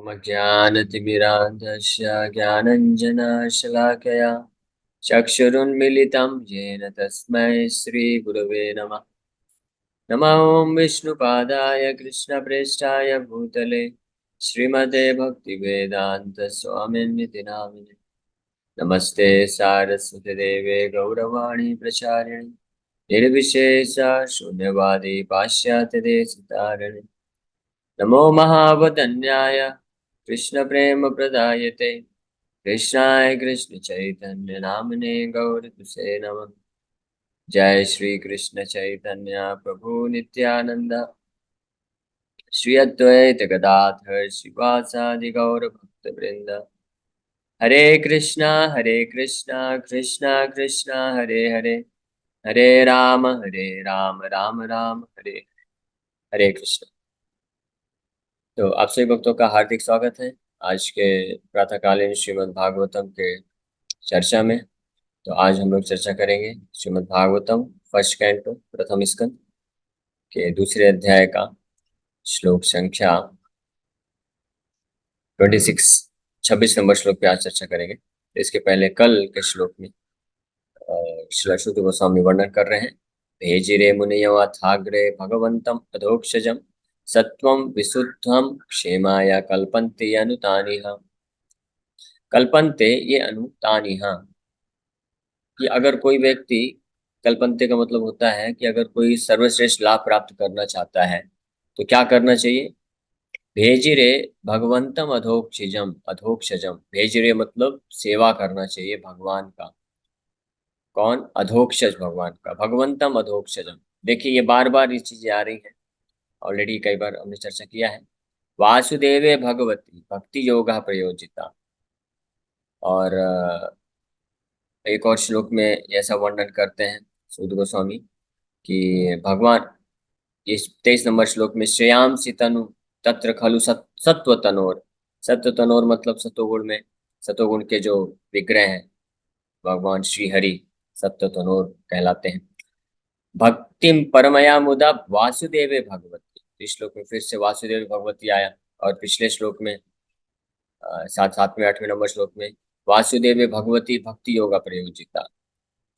ॐ अज्ञानतिमिरान्धस्य ज्ञानञ्जनशलाकया चक्षुरुन्मिलितं येन तस्मै श्रीगुरवे नमः। नमः ॐ विष्णुपादाय कृष्णप्रेष्ठाय भूतले श्रीमते भक्तिवेदान्तस्वामिनिति नामिने। नमस्ते सारस्वतीदेवे गौरवाणी प्रचारिणे निर्विशेष शून्यवादी पाश्चात्यदेशतारिणे। नमो महावदन्याय कृष्णप्रेमप्रदायते कृष्णाय कृष्णचैतन्य नामने गौरतुसे नमः। जय श्री कृष्ण चैतन्य प्रभु नित्यानंद श्री अद्वैत गदाधर श्रीवासादि गौर भक्त वृंद। हरे कृष्णा कृष्णा कृष्णा हरे हरे, हरे राम राम राम हरे हरे कृष्ण। तो आप सभी भक्तों का हार्दिक स्वागत है आज के प्रातःकालीन श्रीमद् भागवतम के चर्चा में। तो आज हम लोग चर्चा करेंगे श्रीमद् भागवतम फर्स्ट कैंटो प्रथम स्कंद के दूसरे अध्याय का श्लोक संख्या 26 नंबर श्लोक पे आज चर्चा करेंगे। इसके पहले कल के श्लोक में श्री अच्युत गोस्वामी वर्णन कर रहे हैं। भेजिरे मुनियवाथाग्रे भगवंतम अधोक्षजम सत्वम विशुद्धम क्षेमाय कल्पन्ते अनुतानिह। कल्पन्ते ये अनुतानिह कि अगर कोई व्यक्ति, कल्पन्ते का मतलब होता है कि अगर कोई सर्वश्रेष्ठ लाभ प्राप्त करना चाहता है तो क्या करना चाहिए। भेजिरे भगवंतम अधोक्षजम, अधोक्षजम भेजिरे मतलब सेवा करना चाहिए भगवान का। कौन? अधोक्षज भगवान का। भगवंतम अधोक्षजम, देखिए ये बार बार ये चीजें आ रही हैं, ऑलरेडी कई बार हमने चर्चा किया है। वासुदेवे भगवती भक्ति योगा प्रयोजिता। और एक और श्लोक में ऐसा वर्णन करते हैं सूत गोस्वामी कि भगवान, इस 23 नंबर श्लोक में श्रेयाम तनु तत्र खलु सत्व तनोर। सत्व तनोर मतलब सतोगुण में, सतोगुण के जो विग्रह हैं भगवान श्री हरि सत्व तनोर कहलाते हैं। भक्तिम परमया मुदा वासुदेवे भगवती। इस श्लोक में फिर से वासुदेव भगवती आया। और पिछले श्लोक में सातवें 8वें नंबर श्लोक में वासुदेवे भगवती भक्ति योगा प्रयोजिता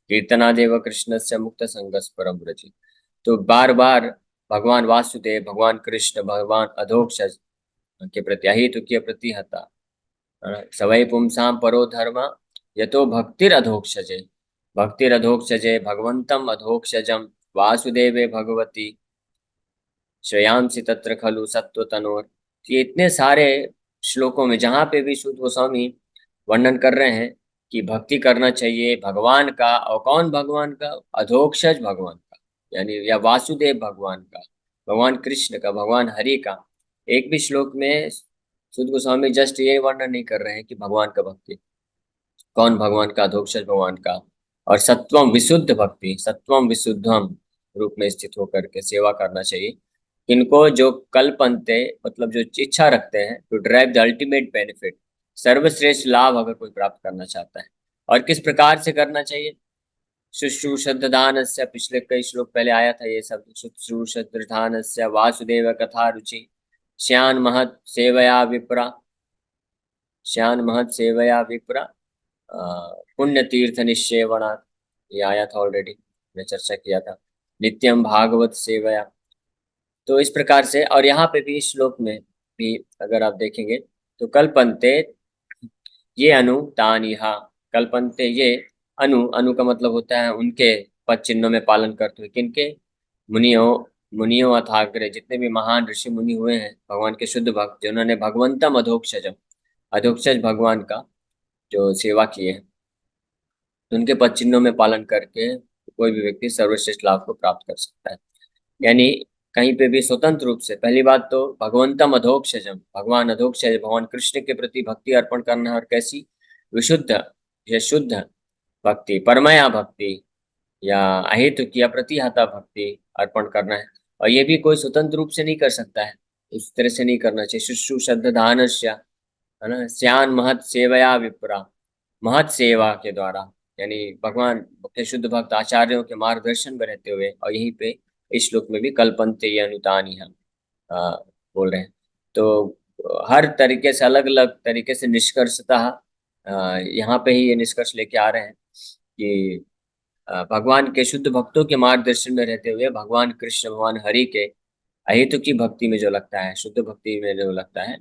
कीर्तनादेव कृष्ण से मुक्त संगस परम ब्रजी। तो बार बार भगवान वासुदेव, भगवान कृष्ण, भगवान अधोक्षज के प्रति अहितु के प्रति हता सवै पुंसाम परो धर्म यतो भक्तिर अधोक्षजे। भक्तिर अधोक्षजे भगवंतम अधोक्षजम वासुदेवे भगवती श्रेयांसी तत्र खलु सत्व तनोर। ये इतने सारे श्लोकों में जहाँ पे भी शुद्ध गोस्वामी वर्णन कर रहे हैं कि भक्ति करना चाहिए भगवान का। और कौन भगवान का? अधोक्षज भगवान का, यानी या वासुदेव भगवान का, भगवान कृष्ण का, भगवान हरि का। एक भी श्लोक में शुद्ध गोस्वामी जस्ट ये वर्णन नहीं कर रहे हैं कि भगवान का भक्ति, कौन भगवान का? अधोक्षज भगवान का। और सत्वम विशुद्ध भक्ति, सत्वम विशुद्धम रूप में स्थित होकर के सेवा करना चाहिए। इनको जो कल्पन्ते मतलब जो इच्छा रखते हैं to drive the ultimate benefit, सर्वश्रेष्ठ लाभ अगर कोई प्राप्त करना चाहता है। और किस प्रकार से करना चाहिए? शुश्रूषदान से, पिछले कई श्लोक पहले आया था ये शब्द, शुश्रूषदान से वासुदेव कथा रुचि श्यान महत सेवया विप्रा, श्यान महत सेवया विप्रा पुण्य तीर्थ निश्चेवणात्। ये आया था ऑलरेडी, मैं चर्चा किया था। नित्यम भागवत सेवया। तो इस प्रकार से, और यहाँ पे भी इस श्लोक में भी अगर आप देखेंगे तो कल्पन्ते ये अनु तानिहा। कल्पन्ते ये अनु, अनु का मतलब होता है उनके पद चिन्हों में पालन करते हुए। किनके? मुनियों, मुनियों अथाग्रे, जितने भी महान ऋषि मुनि हुए हैं भगवान के शुद्ध भक्त, जिन्होंने भगवंतम अधोक्षजम, अधोक्षज भगवान का जो सेवा किए हैं, उनके पद चिन्हों में पालन करके कोई भी व्यक्ति सर्वश्रेष्ठ लाभ को प्राप्त कर सकता है। यानी कहीं पे भी स्वतंत्र रूप से, पहली बात तो भगवंतम अधोक्षजम, भगवान अधोक्षज भगवान कृष्ण के प्रति भक्ति अर्पण करना है। और कैसी? विशुद्ध या शुद्ध भक्ति, परमया भक्ति या अहेतु की प्रतिहता भक्ति अर्पण करना है। और ये भी कोई स्वतंत्र रूप से नहीं कर सकता है, उस तरह से नहीं करना चाहिए। शुश्रूषद दानस्य, है ना, स्यान महत सेवया विप्रा, महत सेवा के द्वारा, यानी भगवान के शुद्ध भक्त आचार्यों के मार्गदर्शन में रहते हुए। और यहीं पे इस श्लोक में भी कल्पन्ते अनुतानी हम बोल रहे हैं। तो हर तरीके से अलग अलग तरीके से निष्कर्षतः यहाँ पे ही ये निष्कर्ष लेके आ रहे हैं कि भगवान के शुद्ध भक्तों के मार्गदर्शन में रहते हुए भगवान कृष्ण भगवान हरि के अहेतु की भक्ति में जो लगता है, शुद्ध भक्ति में जो लगता है,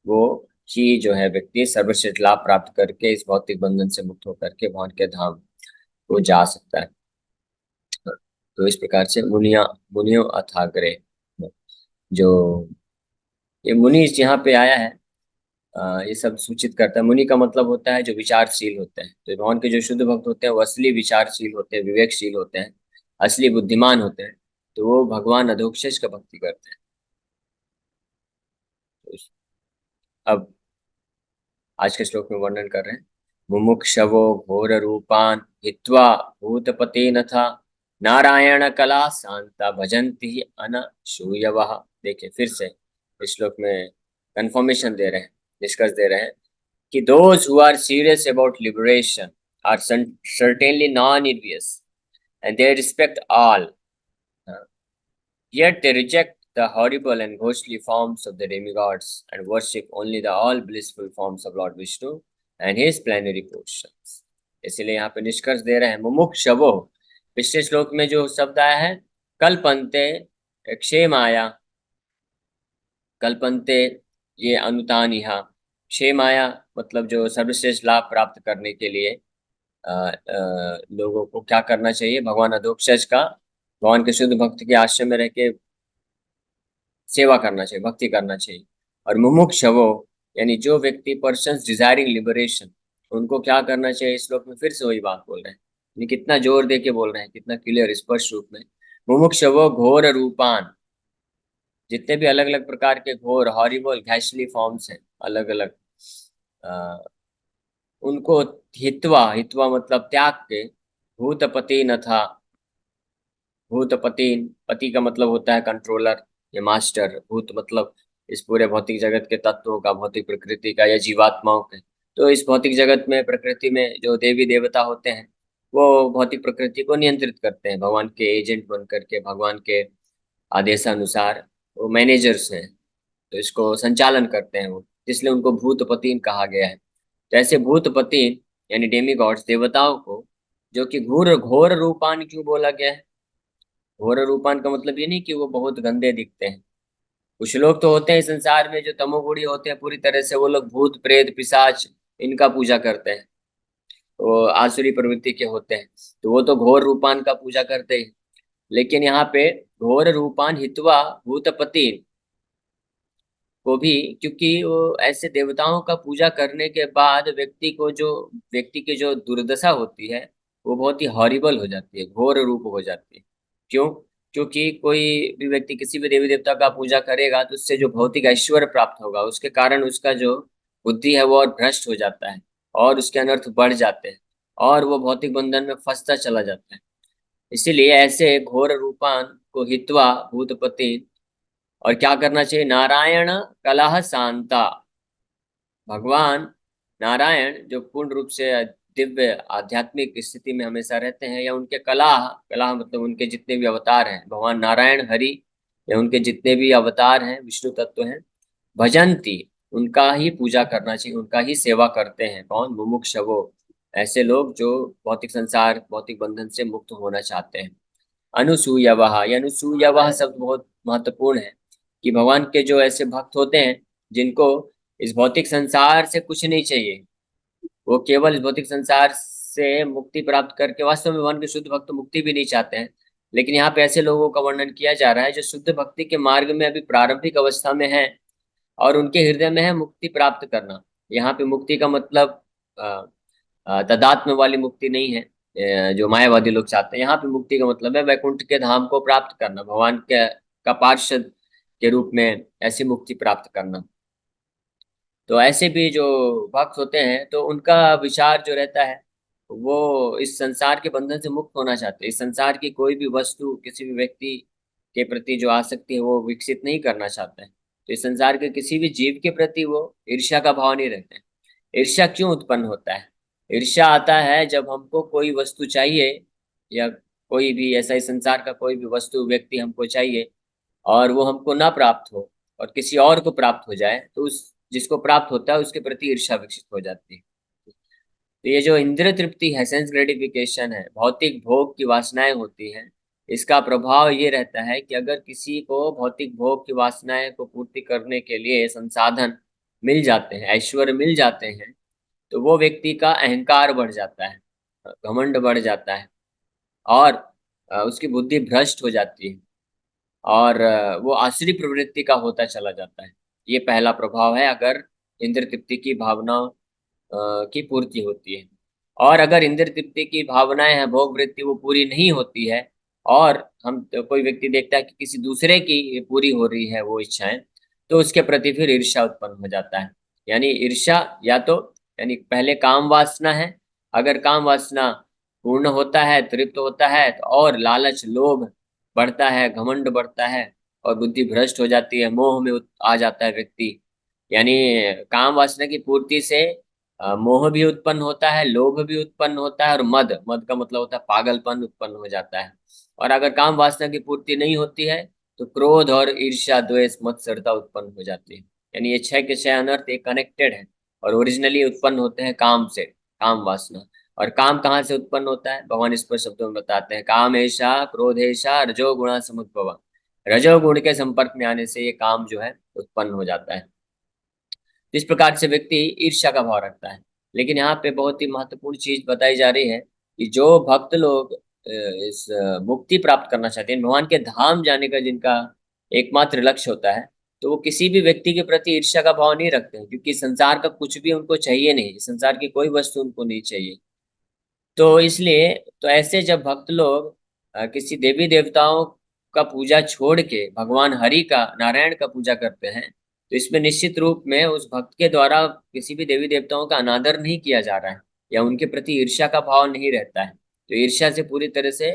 वो ही जो है व्यक्ति सर्वश्रेष्ठ लाभ प्राप्त करके इस भौतिक बंधन से मुक्त होकर के भगवान के धाम को जा सकता है। तो इस प्रकार से मुनियो अथाग्रे, जो ये मुनि यहाँ पे आया है, ये सब सूचित करता है। मुनि का मतलब होता है जो विचारशील होते हैं। तो भगवान के जो शुद्ध भक्त होते हैं वो असली विचारशील होते हैं, विवेकशील होते हैं, असली बुद्धिमान होते हैं। तो वो भगवान अधोक्षज का भक्ति करते हैं। तो अब आज के श्लोक में वर्णन कर रहे हैं। मुमुक्षवो घोर रूपान हित्वा भूतपते नथा नारायण कला शांता भजंती अनसूयवः। देखिए फिर से इस श्लोक में कंफर्मेशन दे रहे हैं, निष्कर्ष दे रहे हैं कि those who are serious about liberation are certainly non-envious and they respect all, uh, yet they reject the horrible and ghostly forms of the demigods and worship only the all blissful forms of Lord Vishnu and his plenary portions. इसलिए यहाँ पे निष्कर्ष दे रहे हैं मुमुक्षवो। पिछले श्लोक में जो शब्द आया है कल्पन्ते क्षेमाया, कल्पन्ते ये अनुतानिहा, क्षेमाया मतलब जो सर्वश्रेष्ठ लाभ प्राप्त करने के लिए लोगों को क्या करना चाहिए, भगवान अधोक्षज का, भगवान के शुद्ध भक्त के आश्रम में रह के सेवा करना चाहिए, भक्ति करना चाहिए। और मुमुक्षवो यानी जो व्यक्ति पर्सन्स डिजायरिंग लिबरेशन, उनको क्या करना चाहिए। इस श्लोक में फिर से वही बात बोल रहे हैं, यानी कितना जोर दे के बोल रहे हैं, कितना क्लियर स्पष्ट रूप में। मुमुक्षवो घोर रूपान, जितने भी अलग अलग प्रकार के घोर हॉरिबल घैशली फॉर्म्स हैं अलग अलग, उनको हित्वा, हित्वा मतलब त्याग के, भूतपति न था, भूतपति, पति का मतलब होता है कंट्रोलर या मास्टर, भूत मतलब इस पूरे भौतिक जगत के तत्वों का, भौतिक प्रकृति का या जीवात्माओं के। तो इस भौतिक जगत में, प्रकृति में जो देवी देवता होते हैं वो भौतिक प्रकृति को नियंत्रित करते हैं, भगवान के एजेंट बन करके, भगवान के आदेशानुसार वो मैनेजर्स हैं, तो इसको संचालन करते हैं वो, इसलिए उनको भूतपतिन कहा गया है। तो ऐसे भूतपतिन यानी डेमी गॉड्स, देवताओं को, जो कि घोर घोर रूपान क्यों बोला गया है। घोर रूपान का मतलब ये नहीं कि वो बहुत गंदे दिखते हैं। कुछ लोग तो होते हैं संसार में जो तमोगुणी होते हैं पूरी तरह से, वो लोग भूत प्रेत पिशाच इनका पूजा करते हैं, वो आसुरी प्रवृत्ति के होते हैं, तो वो तो घोर रूपान का पूजा करते हैं। लेकिन यहाँ पे घोर रूपान हित्वा भूतपति को भी, क्योंकि वो ऐसे देवताओं का पूजा करने के बाद व्यक्ति की जो दुर्दशा होती है वो बहुत ही हॉरिबल हो जाती है, घोर रूप हो जाती है। क्यों? क्योंकि कोई भी व्यक्ति किसी भी देवी देवता का पूजा करेगा तो उससे जो भौतिक ऐश्वर्य प्राप्त होगा उसके कारण उसका जो बुद्धि है वो और भ्रष्ट हो जाता है और उसके अनर्थ बढ़ जाते हैं और वो भौतिक बंधन में फंसता चला जाता है। इसीलिए ऐसे घोर रूपान को हित्वा भूतपति, और क्या करना चाहिए, नारायण कलह शांता, भगवान नारायण जो पूर्ण रूप से दिव्य आध्यात्मिक स्थिति में हमेशा रहते हैं, या उनके कलह, कलह मतलब उनके जितने भी अवतार हैं, भगवान नारायण हरि या उनके जितने भी अवतार हैं, विष्णु तत्व हैं, भजंती उनका ही पूजा करना चाहिए, उनका ही सेवा करते हैं। कौन? मुमुक्षवो, ऐसे लोग जो भौतिक संसार, भौतिक बंधन से मुक्त होना चाहते हैं। अनुसूयवः, ये अनुसूयवः शब्द बहुत महत्वपूर्ण है कि भगवान के जो ऐसे भक्त होते हैं जिनको इस भौतिक संसार से कुछ नहीं चाहिए, वो केवल इस भौतिक संसार से मुक्ति प्राप्त करके, वास्तव में भगवान के शुद्ध भक्त मुक्ति भी नहीं चाहते हैं, लेकिन यहाँ पे ऐसे लोगों का वर्णन किया जा रहा है जो शुद्ध भक्ति के मार्ग में अभी प्रारंभिक अवस्था में है और उनके हृदय में है मुक्ति प्राप्त करना। यहाँ पे मुक्ति का मतलब तदात्म वाली मुक्ति नहीं है, जो मायावादी लोग चाहते हैं। यहाँ पे मुक्ति का मतलब है वैकुंठ के धाम को प्राप्त करना, भगवान के का पार्षद के रूप में ऐसी मुक्ति प्राप्त करना। तो ऐसे भी जो भक्त होते हैं तो उनका विचार जो रहता है वो इस संसार के बंधन से मुक्त होना चाहते हैं। इस संसार की कोई भी वस्तु, किसी भी व्यक्ति के प्रति जो आसक्ति है वो विकसित नहीं करना चाहते हैं। तो इस संसार के किसी भी जीव के प्रति वो ईर्ष्या का भाव नहीं रखते हैं। ईर्ष्या क्यों उत्पन्न होता है? ईर्ष्या आता है जब हमको कोई वस्तु चाहिए, या कोई भी ऐसा इस संसार का कोई भी वस्तु, व्यक्ति हमको चाहिए और वो हमको ना प्राप्त हो और किसी और को प्राप्त हो जाए, तो उस जिसको प्राप्त होता है उसके प्रति ईर्ष्या विकसित हो जाती है। तो ये जो इंद्रिय तृप्ति है, सेंस ग्रेटिफिकेशन है, भौतिक भोग की वासनाएं होती हैं, इसका प्रभाव ये रहता है कि अगर किसी को भौतिक भोग की वासनाएं को पूर्ति करने के लिए संसाधन मिल जाते हैं, ऐश्वर्य मिल जाते हैं, तो वो व्यक्ति का अहंकार बढ़ जाता है, घमंड बढ़ जाता है, और उसकी बुद्धि भ्रष्ट हो जाती है, और वो आसुरी प्रवृत्ति का होता चला जाता है। ये पहला प्रभाव है अगर इंद्र तृप्ति की भावना की पूर्ति होती है। और अगर इंद्र तृप्ति की भावनाएं हैं, भोग वृत्ति वो पूरी नहीं होती है, और हम तो कोई व्यक्ति देखता है कि किसी दूसरे की पूरी हो रही है वो इच्छाएं, तो उसके प्रति फिर ईर्ष्या उत्पन्न हो जाता है। यानी ईर्ष्या या तो, यानी पहले काम वासना है, अगर काम वासना पूर्ण होता है, तृप्त होता है, तो और लालच लोभ बढ़ता है, घमंड बढ़ता है, और बुद्धि भ्रष्ट हो जाती है, मोह में आ जाता है व्यक्ति। यानी काम वासना की पूर्ति से मोह भी उत्पन्न होता है, लोभ भी उत्पन्न होता है, और मद, मद का मतलब होता है पागलपन, उत्पन्न हो जाता है। और अगर काम वासना की पूर्ति नहीं होती है तो क्रोध और ईर्ष्या द्वेष मत्सरता उत्पन्न हो जाती है। यानी ये छह के छह अनर्थ एक कनेक्टेड है, और ओरिजिनली उत्पन्न होते हैं काम से, काम वासना। और काम कहाँ से उत्पन्न होता है, भगवान इस पर शब्दों में बताते हैं, काम ऐसा क्रोध ऐसा रजोगुणा समुद्भव। रजोगुण के संपर्क में आने से ये काम जो है उत्पन्न हो जाता है। इस प्रकार से व्यक्ति ईर्ष्या का भाव रखता है। लेकिन यहाँ पे बहुत ही महत्वपूर्ण चीज बताई जा रही है कि जो भक्त लोग इस मुक्ति प्राप्त करना चाहते हैं, भगवान के धाम जाने का जिनका एकमात्र लक्ष्य होता है, तो वो किसी भी व्यक्ति के प्रति ईर्ष्या का भाव नहीं रखते हैं, क्योंकि संसार का कुछ भी उनको चाहिए नहीं, संसार की कोई वस्तु उनको नहीं चाहिए। तो इसलिए, तो ऐसे जब भक्त लोग किसी देवी देवताओं का पूजा छोड़ के भगवान हरि का, नारायण का पूजा करते हैं, तो इसमें निश्चित रूप में उस भक्त के द्वारा किसी भी देवी देवताओं का अनादर नहीं किया जा रहा है, या उनके प्रति ईर्ष्या का भाव नहीं रहता है। तो ईर्ष्या से पूरी तरह से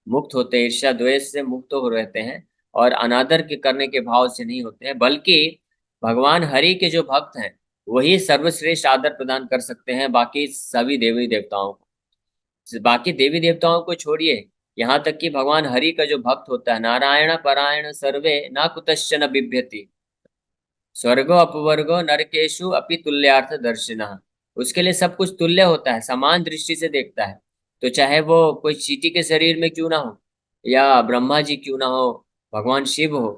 मुक्त होते हैं, ईर्ष्या द्वेष से मुक्त हो रहते हैं, और अनादर के करने के भाव से नहीं होते हैं, बल्कि भगवान हरि के जो भक्त हैं वही सर्वश्रेष्ठ आदर प्रदान कर सकते हैं बाकी सभी देवी देवताओं को। बाकी देवी देवताओं को छोड़िए, यहाँ तक कि भगवान हरि का जो भक्त होता है, नारायण परायण सर्वे ना कुतश्चन बिभ्यति, स्वर्गो अपवर्गो नरकेशु अपि तुल्यार्थ दर्शिनः, उसके लिए सब कुछ तुल्य होता है, समान दृष्टि से देखता है। तो चाहे वो कोई चींटी के शरीर में क्यों ना हो, या ब्रह्मा जी क्यों ना हो, भगवान शिव हो,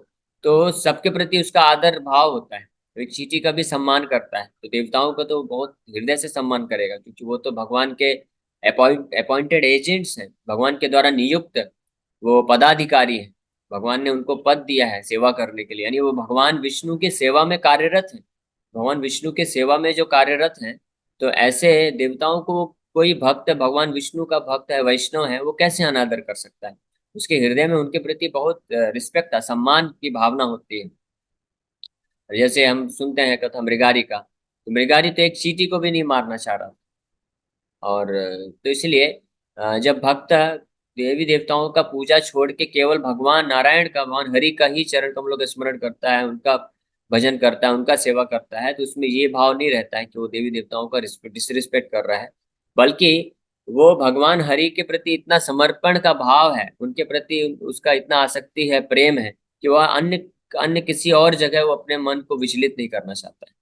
तो सबके प्रति उसका आदर भाव होता है। तो एक चींटी का भी सम्मान करता है, तो देवताओं का तो बहुत हृदय से सम्मान करेगा, क्योंकि वो तो भगवान के अपॉइंटेड एजेंट्स हैं, भगवान के द्वारा नियुक्त वो पदाधिकारी है। भगवान ने उनको पद दिया है सेवा करने के लिए, यानी वो भगवान विष्णु की सेवा में कार्यरत है, भगवान विष्णु के सेवा में जो कार्यरत हैं। तो ऐसे देवताओं को कोई भक्त है, भगवान विष्णु का भक्त है, वैष्णव है, वो कैसे अनादर कर सकता है। उसके हृदय में उनके प्रति बहुत रिस्पेक्ट, सम्मान की भावना होती है। जैसे हम सुनते हैं कथा मृगारी का, तो मृगारी तो एक चींटी को भी नहीं मारना चाह रहा। और तो इसलिए जब भक्त देवी देवताओं का पूजा छोड़ के केवल भगवान नारायण का, भगवान हरि का ही चरण कमलों का स्मरण करता है, उनका भजन करता है, उनका सेवा करता है, तो उसमें ये भाव नहीं रहता है कि वो देवी देवताओं का डिसरिस्पेक्ट कर रहा है, बल्कि वो भगवान हरि के प्रति इतना समर्पण का भाव है, उनके प्रति उसका इतना आसक्ति है, प्रेम है, कि वह अन्य अन्य किसी और जगह वो अपने मन को विचलित नहीं करना चाहता है।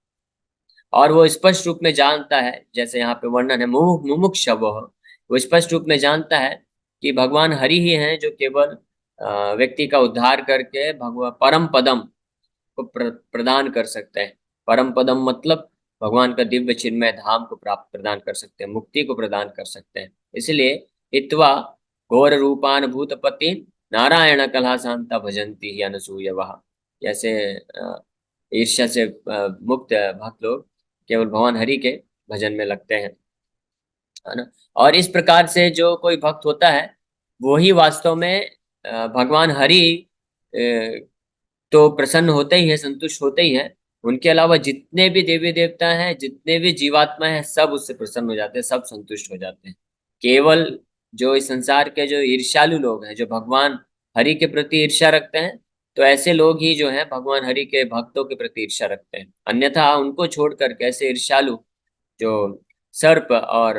और वो स्पष्ट रूप में जानता है, जैसे यहाँ पे वर्णन है, मुमुक्षवः, वो स्पष्ट रूप में जानता है कि भगवान हरि ही हैं जो केवल व्यक्ति का उद्धार करके भगवान परम पदम को प्रदान कर सकते हैं। परम पदम मतलब भगवान का दिव्य चिन्मय धाम को प्राप्त प्रदान कर सकते हैं, मुक्ति को प्रदान कर सकते हैं। इसलिए हित्वा घोर रूपान भूतपति नारायण कला शांता भजंती ही अनसूयवः। जैसे ईर्ष्या से मुक्त भक्त लोग केवल भगवान हरि के भजन में लगते हैं, है ना। और इस प्रकार से जो कोई भक्त होता है वो ही वास्तव में भगवान हरि तो प्रसन्न होते ही है, संतुष्ट होते ही है, उनके अलावा जितने भी देवी देवता हैं, जितने भी जीवात्मा हैं, सब उससे प्रसन्न हो जाते हैं, सब संतुष्ट हो जाते हैं। केवल जो इस संसार के जो ईर्ष्यालु लोग हैं, जो भगवान हरि के प्रति ईर्ष्या रखते हैं, तो ऐसे लोग ही जो हैं भगवान हरि के भक्तों के प्रति ईर्ष्या रखते हैं। अन्यथा उनको छोड़कर कैसे ईर्ष्यालु, जो सर्प और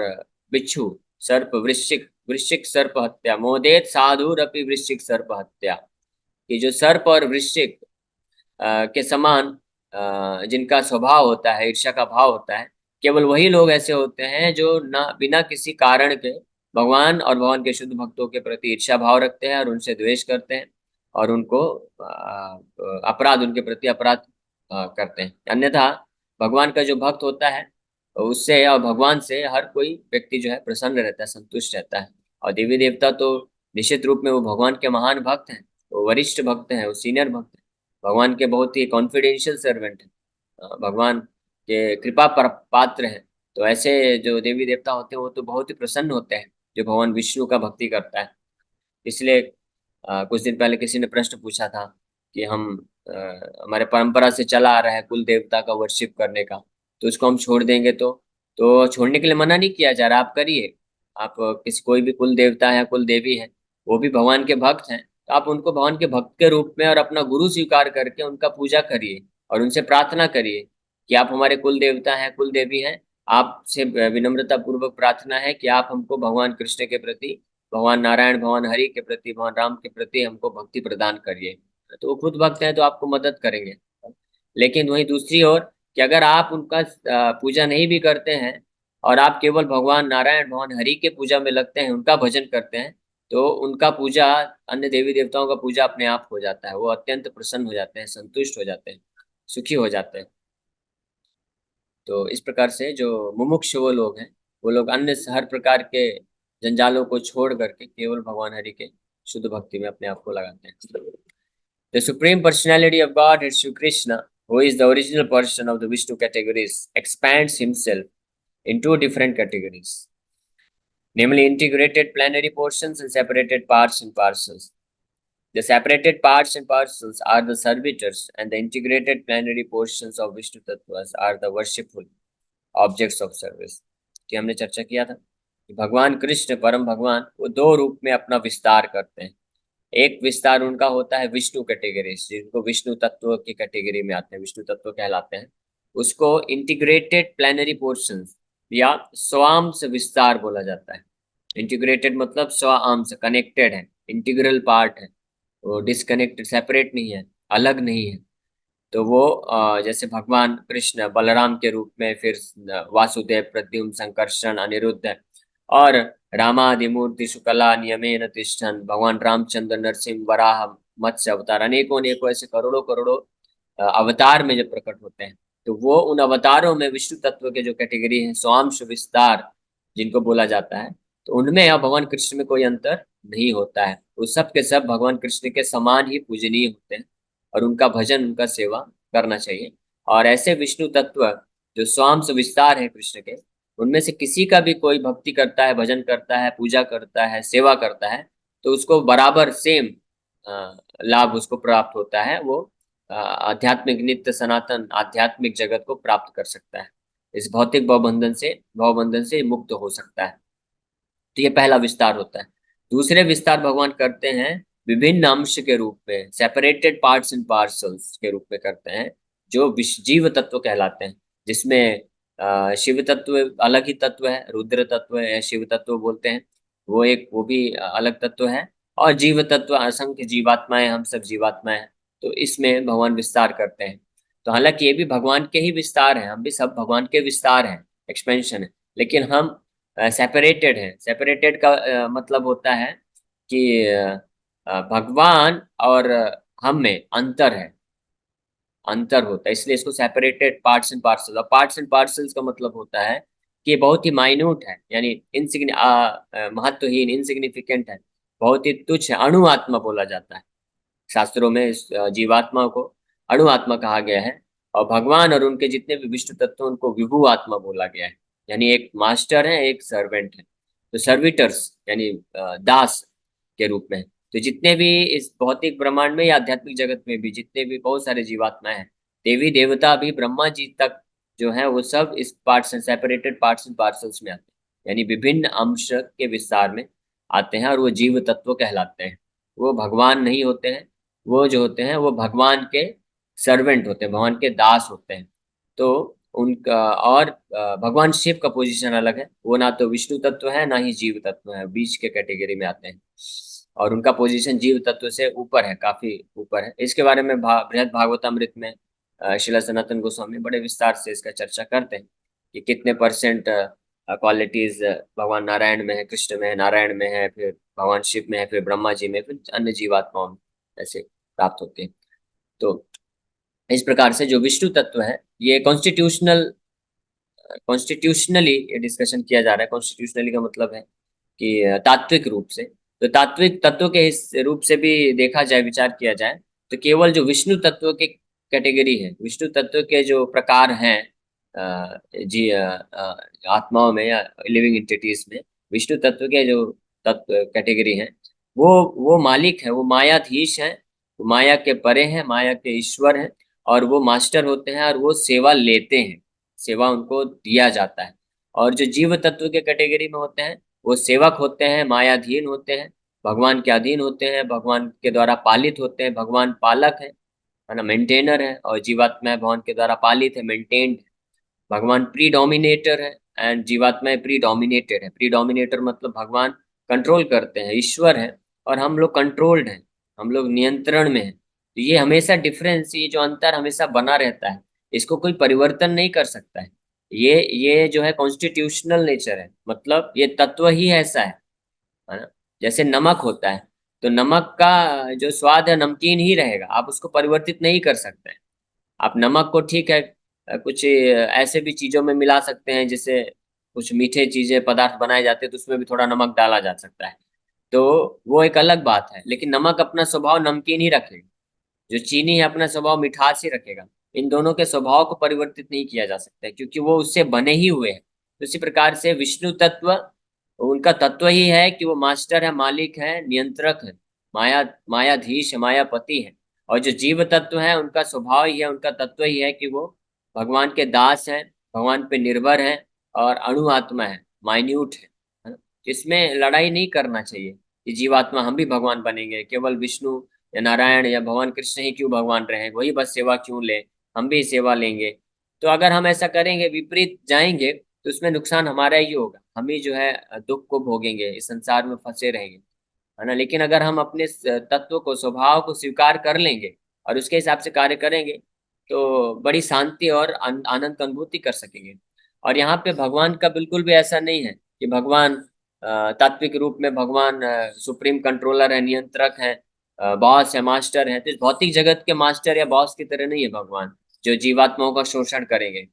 बिच्छू, सर्प वृश्चिक, वृश्चिक सर्प हत्या मोदेत साधुरपि वृश्चिक सर्प हत्या, कि जो सर्प और वृश्चिक के समान जिनका स्वभाव होता है, ईर्ष्या का भाव होता है, केवल वही लोग ऐसे होते हैं जो ना बिना किसी कारण के भगवान और भगवान के शुद्ध भक्तों के प्रति ईर्ष्या भाव रखते हैं और उनसे द्वेष करते हैं और उनको अपराध, उनके प्रति अपराध करते हैं। अन्यथा भगवान का जो भक्त होता है उससे और भगवान से हर कोई व्यक्ति जो है प्रसन्न रहता है, संतुष्ट रहता है। और देवी देवता तो निश्चित रूप में वो भगवान के महान भक्त हैं, वो वरिष्ठ भक्त हैं, वो सीनियर भक्त हैं, भगवान के बहुत ही कॉन्फिडेंशियल सर्वेंट हैं, भगवान के कृपा पर पात्र हैं। तो ऐसे जो देवी देवता होते हैं वो तो बहुत ही प्रसन्न होते हैं जो भगवान विष्णु का भक्ति करता है। इसलिए कुछ दिन पहले किसी ने प्रश्न पूछा था कि हम हमारे परंपरा से चला आ रहा है कुल देवता का वर्शिप करने का, तो उसको हम छोड़ देंगे तो छोड़ने के लिए मना नहीं किया जा रहा, आप करिए। आप किसी कोई भी कुल देवता है, कुल देवी है, वो भी भगवान के भक्त हैं, तो आप उनको भगवान के भक्त के रूप में और अपना गुरु स्वीकार करके उनका पूजा करिए और उनसे प्रार्थना करिए कि आप हमारे कुल देवता हैं, कुल देवी हैं। आपसे विनम्रता पूर्वक प्रार्थना है कि आप हमको भगवान कृष्ण के प्रति, भगवान नारायण, भगवान हरि के प्रति, भगवान राम के प्रति हमको भक्ति प्रदान करिए। तो वो खुद भक्त हैं तो आपको मदद करेंगे। लेकिन वहीं दूसरी ओर कि अगर आप उनका पूजा नहीं भी करते हैं और आप केवल भगवान नारायण, भगवान हरि के पूजा में लगते हैं, उनका भजन करते हैं, तो उनका पूजा, अन्य देवी देवताओं का पूजा अपने आप हो जाता है। वो अत्यंत प्रसन्न हो जाते हैं, संतुष्ट हो जाते हैं, सुखी हो जाते हैं। तो इस प्रकार से जो मुमुक्षु वो लोग हैं, वो लोग अन्य हर प्रकार के जंजालों को छोड़ करके केवल भगवान हरि के शुद्ध भक्ति में अपने आप को लगाते हैं। The Supreme Personality of Godhead, Sri Krishna, who is the original person of the Vishnu categories, expands himself in two different categories, namely integrated plenary portions and separated parts and parcels. The separated parts and parcels are the servitors, and the integrated plenary portions of Vishnu Tattvas are the worshipful objects of service. कि हमने चर्चा किया था कि भगवान कृष्ण, परम भगवान, वो दो रूप में अपना विस्तार करते हैं। एक विस्तार उनका होता है विष्णु कैटेगरी, जिनको विष्णु तत्व की कैटेगरी में आते हैं, विष्णु तत्व कहलाते हैं। उसको इंटीग्रेटेड प्लेनरी पोर्शंस या स्वांश विस्तार बोला जाता है। इंटीग्रेटेड मतलब स्वांश, कनेक्टेड है, इंटीग्रल पार्ट है, वो डिस्कनेक्टेड, सेपरेट नहीं है, अलग नहीं है। तो वो जैसे भगवान कृष्ण बलराम के रूप में, फिर वासुदेव, प्रद्युम्न, संकर्षण, अनिरुद्ध, और रामादि मूर्ति शुक्ला नियमेन तिष्ठन, भगवान रामचंद्र, नरसिंह, वराह, मत्स्य अवतार, अनेकों अनेकों ऐसे करोड़ों करोड़ों अवतार में जब प्रकट होते हैं, तो वो उन अवतारों में विष्णु तत्व के जो कैटेगरी है, स्वांश विस्तार जिनको बोला जाता है, तो उनमें या भगवान कृष्ण में कोई अंतर नहीं होता है। वो सब के सब भगवान कृष्ण के समान ही पूजनीय होते हैं और उनका भजन, उनका सेवा करना चाहिए। और ऐसे विष्णु तत्व जो स्वांश विस्तार है कृष्ण के, उनमें से किसी का भी कोई भक्ति करता है, भजन करता है, पूजा करता है, सेवा करता है, तो उसको बराबर सेम लाभ उसको प्राप्त होता है। वो आध्यात्मिक, नित्य सनातन आध्यात्मिक जगत को प्राप्त कर सकता है, इस भौतिक भवबंधन से मुक्त हो सकता है। तो ये पहला विस्तार होता है। दूसरे विस्तार भगवान करते हैं विभिन्न अंश के रूप में, सेपरेटेड पार्ट्स एंड पार्सल्स के रूप में करते हैं, जो जीव तत्व कहलाते हैं, जिसमें शिव तत्व अलग ही तत्व है, रुद्र तत्व है, शिव तत्व बोलते हैं, वो एक, वो भी अलग तत्व है। और जीव तत्व, असंख्य जीवात्माएं, हम सब जीवात्माएं हैं, तो इसमें भगवान विस्तार करते हैं। तो हालांकि ये भी भगवान के ही विस्तार हैं, हम भी सब भगवान के विस्तार हैं, एक्सपेंशन है, लेकिन हम सेपरेटेड है। सेपरेटेड का मतलब होता है कि भगवान और हम में अंतर है, अंतर होता है, इसलिए इसको सेपरेटेड पार्ट्स एंड पार्सल्स। और पार्ट्स एंड पार्सल्स का मतलब होता है कि बहुत ही माइन्यूट है, यानी महत्वहीन, इनसिग्निफिकेंट है, बहुत ही तुच्छ है, अणु आत्मा बोला जाता है। शास्त्रों में इस जीवात्मा को अणु आत्मा कहा गया है, और भगवान और उनके जितने भी विष्णु तत्व उनको विभु आत्मा बोला गया है, यानी एक मास्टर है, एक सर्वेंट है। तो सर्विटर्स यानी दास के रूप में। तो जितने भी इस भौतिक ब्रह्मांड में या आध्यात्मिक जगत में भी जितने भी बहुत सारे जीवात्मा हैं, देवी देवता भी, ब्रह्मा जी तक जो है, वो सब इस parts and separated parts and parcels में आते हैं, यानी विभिन्न अंश के विस्तार में आते हैं, और वो जीव तत्व कहलाते हैं। वो भगवान नहीं होते हैं, वो जो होते हैं वो भगवान के सर्वेंट होते हैं, भगवान के दास होते हैं। तो उनका और भगवान शिव का पोजीशन अलग है, वो ना तो विष्णु तत्व है ना ही जीव तत्व है, बीच के कैटेगरी में आते हैं, और उनका पोजीशन जीव तत्व से ऊपर है, काफी ऊपर है। इसके बारे में बृहद भागवतामृत में श्रीला सनातन गोस्वामी बड़े विस्तार से इसका चर्चा करते हैं कि कितने परसेंट क्वालिटीज भगवान नारायण में है, कृष्ण में है, नारायण में है, फिर भगवान शिव में है, फिर ब्रह्मा जी में, फिर अन्य जीवात्माओं में ऐसे प्राप्त होते हैं। तो इस प्रकार से जो विष्णु तत्व है ये कॉन्स्टिट्यूशनली ये डिस्कशन किया जा रहा है। कॉन्स्टिट्यूशनली का मतलब है कि तात्विक रूप से। तो तात्विक तत्व के इस रूप से भी देखा जाए, विचार किया जाए, तो केवल जो विष्णु तत्व के कैटेगरी है, विष्णु तत्व के जो प्रकार हैं आत्माओं में या लिविंग एंटिटीज में, विष्णु तत्व के जो तत्व कैटेगरी हैं वो मालिक है, वो मायाधीश है, वो माया के परे हैं, माया के ईश्वर हैं, और वो मास्टर होते हैं और वो सेवा लेते हैं, सेवा उनको दिया जाता है। और जो जीव तत्व के कैटेगरी में होते हैं वो सेवक होते हैं, मायाधीन होते हैं, भगवान के अधीन होते हैं, भगवान के द्वारा पालित होते हैं, भगवान पालक है ना, मेंटेनर है, और जीवात्मा भगवान के द्वारा पालित है, मेंटेन्ड। भगवान प्री डोमिनेटर है एंड जीवात्मा प्री डोमिनेटेड है। प्री डोमिनेटर मतलब भगवान कंट्रोल करते हैं, ईश्वर है, और हम लोग कंट्रोल्ड हैं, हम लोग नियंत्रण में हैं। तो ये हमेशा डिफरेंस, ये जो अंतर हमेशा बना रहता है, इसको कोई परिवर्तन नहीं कर सकता है। ये जो है कॉन्स्टिट्यूशनल नेचर है, मतलब ये तत्व ही ऐसा है ना। जैसे नमक होता है, तो नमक का जो स्वाद है नमकीन ही रहेगा, आप उसको परिवर्तित नहीं कर सकते हैं। आप नमक को ठीक है कुछ ऐसे भी चीजों में मिला सकते हैं, जैसे कुछ मीठे चीजें पदार्थ बनाए जाते हैं तो उसमें भी थोड़ा नमक डाला जा सकता है, तो वो एक अलग बात है। लेकिन नमक अपना स्वभाव नमकीन ही रखेगा, जो चीनी है अपना स्वभाव मिठास ही रखेगा। इन दोनों के स्वभाव को परिवर्तित नहीं किया जा सकता है, क्योंकि वो उससे बने ही हुए हैं। तो इसी प्रकार से विष्णु तत्व, उनका तत्व ही है कि वो मास्टर है, मालिक है, नियंत्रक है, मायाधीश है, मायापति है। और जो जीव तत्व है उनका स्वभाव ही है, उनका तत्व ही है कि वो भगवान के दास हैं, भगवान पे निर्भर हैं, और अणु आत्मा है, माइन्यूट है ना। इसमें लड़ाई नहीं करना चाहिए कि जीवात्मा हम भी भगवान बनेंगे, केवल विष्णु या नारायण या भगवान कृष्ण ही क्यों भगवान रहे, वही बस सेवा क्यों ले, हम भी सेवा लेंगे। तो अगर हम ऐसा करेंगे, विपरीत जाएंगे, तो उसमें नुकसान हमारा ही होगा, हम ही जो है दुख को भोगेंगे, इस संसार में फंसे रहेंगे, है ना। लेकिन अगर हम अपने तत्व को, स्वभाव को स्वीकार कर लेंगे और उसके हिसाब से कार्य करेंगे, तो बड़ी शांति और आनंद का अनुभूति कर सकेंगे। और यहाँ पे भगवान का बिल्कुल भी ऐसा नहीं है कि भगवान तात्विक रूप में भगवान सुप्रीम कंट्रोलर है, नियंत्रक है, बॉस है, मास्टर है। तो इस भौतिक जगत के मास्टर या बॉस की तरह नहीं है भगवान, जो जीवात्माओं का शोषण करेंगे।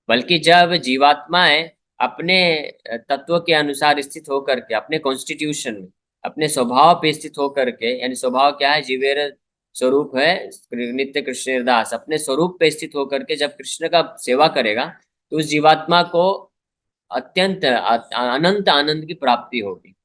बल्कि जब जीवात्माएं अपने तत्व के अनुसार स्थित होकर के, अपने कॉन्स्टिट्यूशन में, अपने स्वभाव पे स्थित होकर के, यानी स्वभाव क्या है, जीवेर स्वरूप है नित्य कृष्ण दास, अपने स्वरूप पे स्थित होकर के जब कृष्ण का सेवा करेगा, तो उस जीवात्मा को अत्यंत अनंत आनंद की प्राप्ति होगी।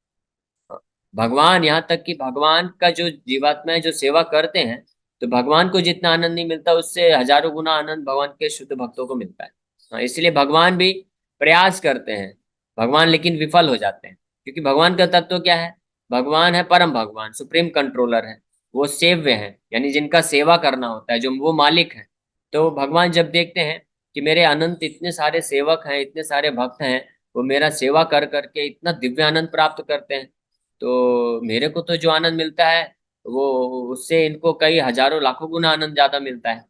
भगवान, यहाँ तक कि भगवान का जो जीवात्माएं जो सेवा करते हैं, तो भगवान को जितना आनंद नहीं मिलता, उससे हजारों गुना आनंद भगवान के शुद्ध भक्तों को मिलता है। हाँ, इसलिए भगवान भी प्रयास करते हैं, भगवान लेकिन विफल हो जाते हैं, क्योंकि भगवान का तत्व क्या है, भगवान है परम भगवान, सुप्रीम कंट्रोलर है, वो सेव्य है, यानी जिनका सेवा करना होता है, जो वो मालिक है। तो भगवान जब देखते हैं कि मेरे अनंत इतने सारे सेवक हैं, इतने सारे भक्त हैं, वो मेरा सेवा कर करके इतना दिव्य आनंद प्राप्त करते हैं, तो मेरे को तो जो आनंद मिलता है वो उससे इनको कई हजारों लाखों गुना आनंद ज्यादा मिलता है।